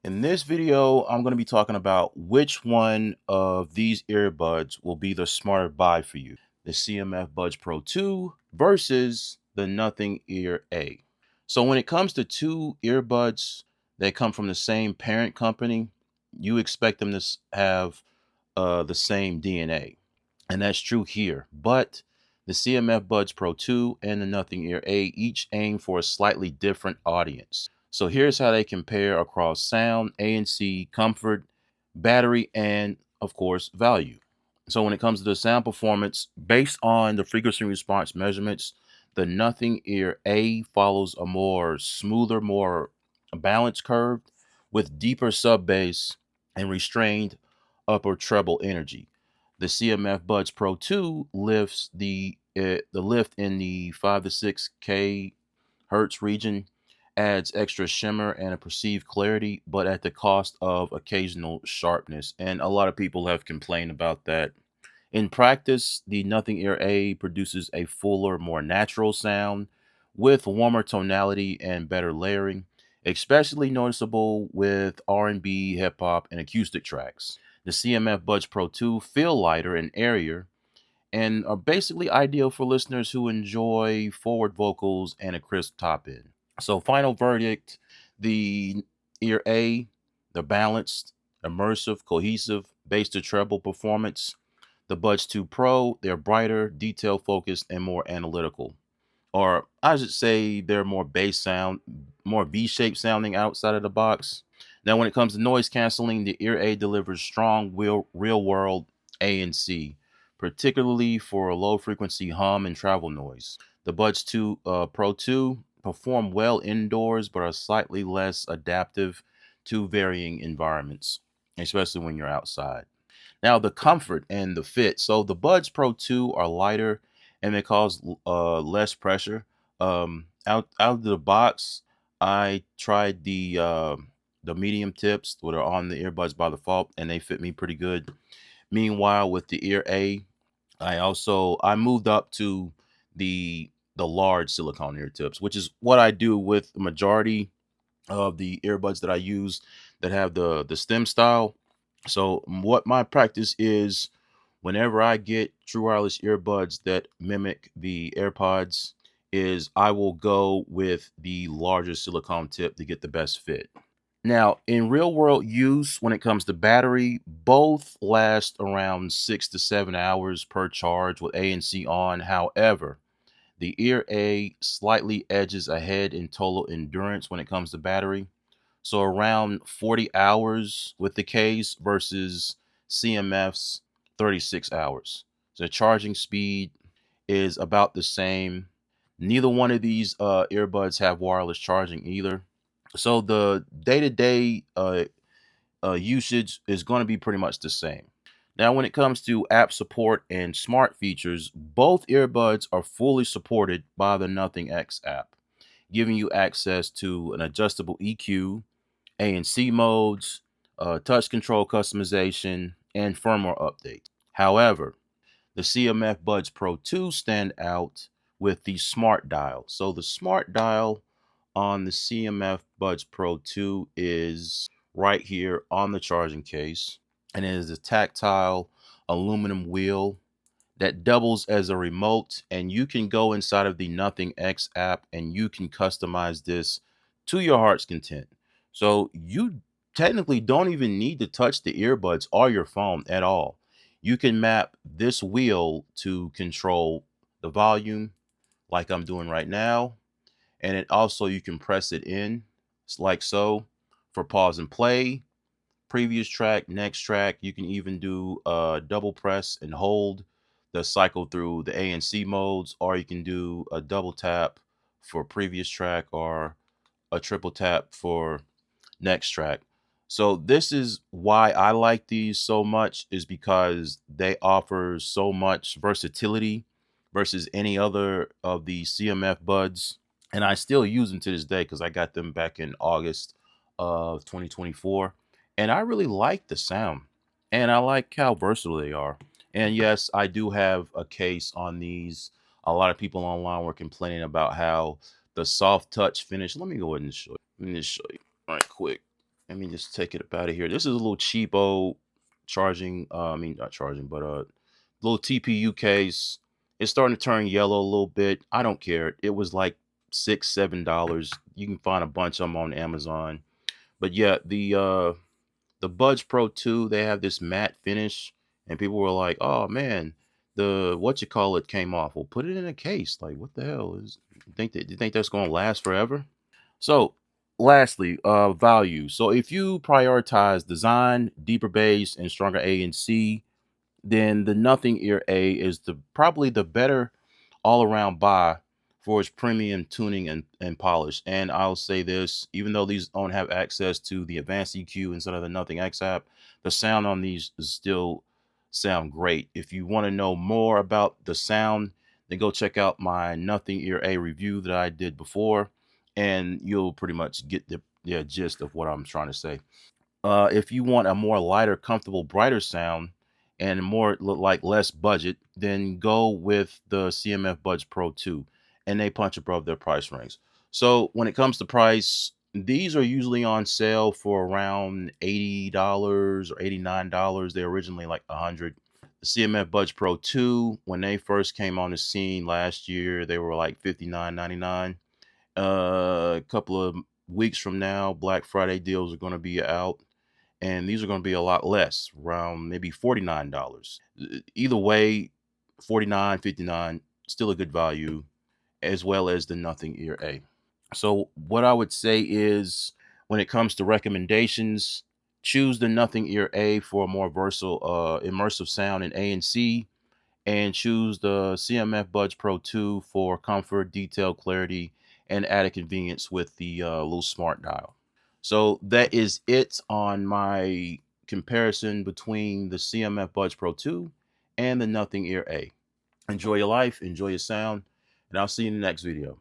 In this video, I'm going to be talking about which one of these earbuds will be the smarter buy for you. The CMF Buds Pro 2 versus the Nothing Ear A. So when it comes to two earbuds that come from the same parent company, you expect them to have the same DNA. And that's true here. But the CMF Buds Pro 2 and the Nothing Ear A each aim for a slightly different audience. So here's how they compare across sound, ANC, comfort, battery, and of course, value. So when it comes to the sound performance, based on the frequency response measurements, the Nothing Ear A follows a more smoother, more balanced curve with deeper sub bass and restrained upper treble energy. The CMF Buds Pro 2 lifts the lift in the 5 to 6K hertz region, adds extra shimmer and a perceived clarity, but at the cost of occasional sharpness. And a lot of people have complained about that. In practice, the Nothing Ear A produces a fuller, more natural sound with warmer tonality and better layering, especially noticeable with R&B, hip hop, and acoustic tracks. The CMF Buds Pro 2 feel lighter and airier and are basically ideal for listeners who enjoy forward vocals and a crisp top end. So, final verdict: the Ear A, the balanced, immersive, cohesive, bass to treble performance. The Buds 2 Pro, they're brighter, detail focused, and more analytical. Or I should say they're more bass sound, more V-shaped sounding outside of the box. Now, when it comes to noise canceling, the Ear A delivers strong real world ANC, particularly for a low frequency hum and travel noise. The Buds 2 Pro 2 perform well indoors, but are slightly less adaptive to varying environments, especially when you're outside. Now, the comfort and the fit. So the Buds Pro 2 are lighter and they cause less pressure. Out of the box, I tried the medium tips that are on the earbuds by default, and they fit me pretty good. Meanwhile, with the Ear A, I moved up to the large silicone ear tips, which is what I do with the majority of the earbuds that I use that have the stem style. So what my practice is, whenever I get true wireless earbuds that mimic the AirPods, is I will go with the larger silicone tip to get the best fit. Now, in real world use, when it comes to battery, both last around 6 to 7 hours per charge with ANC on. However, the Ear A slightly edges ahead in total endurance when it comes to battery. So around 40 hours with the case versus CMF's 36 hours. So the charging speed is about the same. Neither one of these earbuds have wireless charging either. So the day-to-day usage is going to be pretty much the same. Now, when it comes to app support and smart features, both earbuds are fully supported by the Nothing X app, giving you access to an adjustable EQ, ANC modes, touch control customization, and firmware updates. However, the CMF Buds Pro 2 stand out with the smart dial. So the smart dial on the CMF Buds Pro 2 is right here on the charging case, and it is a tactile aluminum wheel that doubles as a remote, and you can go inside of the Nothing X app and you can customize this to your heart's content. So you technically don't even need to touch the earbuds or your phone at all. You can map this wheel to control the volume like I'm doing right now, and it also, you can press it in like so for pause and play, previous track, next track. You can even do a double press and hold the cycle through the ANC modes, or you can do a double tap for previous track or a triple tap for next track. So this is why I like these so much, is because they offer so much versatility versus any other of the CMF buds. And I still use them to this day because I got them back in August of 2024. And I really like the sound and I like how versatile they are. And yes, I do have a case on these. A lot of people online were complaining about how the soft touch finish. Let me go ahead and show you. Let me just show you right quick. Let me just take it up out of here. This is a little cheapo charging. I mean, not charging, but little TPU case. It's starting to turn yellow a little bit. I don't care. It was like $6, $7. You can find a bunch of them on Amazon. But yeah, the Buds Pro 2, they have this matte finish, and people were like, "Oh man, the what you call it came off." Well, put it in a case. Like, what the hell is? You think that's going to last forever? So, lastly, value. So, if you prioritize design, deeper bass, and stronger ANC, then the Nothing Ear A is the probably the better all around buy for its premium tuning and polish. And I'll say this, even though these don't have access to the advanced EQ instead of the Nothing X app, the sound on these is still sound great. If you want to know more about the sound, then go check out my Nothing Ear A review that I did before, and you'll pretty much get the gist of what I'm trying to say. If you want a more lighter, comfortable, brighter sound and more like less budget, then go with the CMF Buds Pro 2, and they punch above their price range. So when it comes to price, these are usually on sale for around $80 or $89. They're originally like 100. The CMF Buds Pro 2, when they first came on the scene last year, they were like $59.99. A couple of weeks from now, Black Friday deals are going to be out, and these are going to be a lot less, around maybe $49. Either way, 49, 59, still a good value, as well as the Nothing Ear A. So what I would say is, when it comes to recommendations, choose the Nothing Ear A for a more versatile, immersive sound in ANC, and choose the CMF Buds Pro 2 for comfort, detail, clarity, and added convenience with the little smart dial. So that is it on my comparison between the CMF Buds Pro 2 and the Nothing Ear A. Enjoy your life, enjoy your sound, and I'll see you in the next video.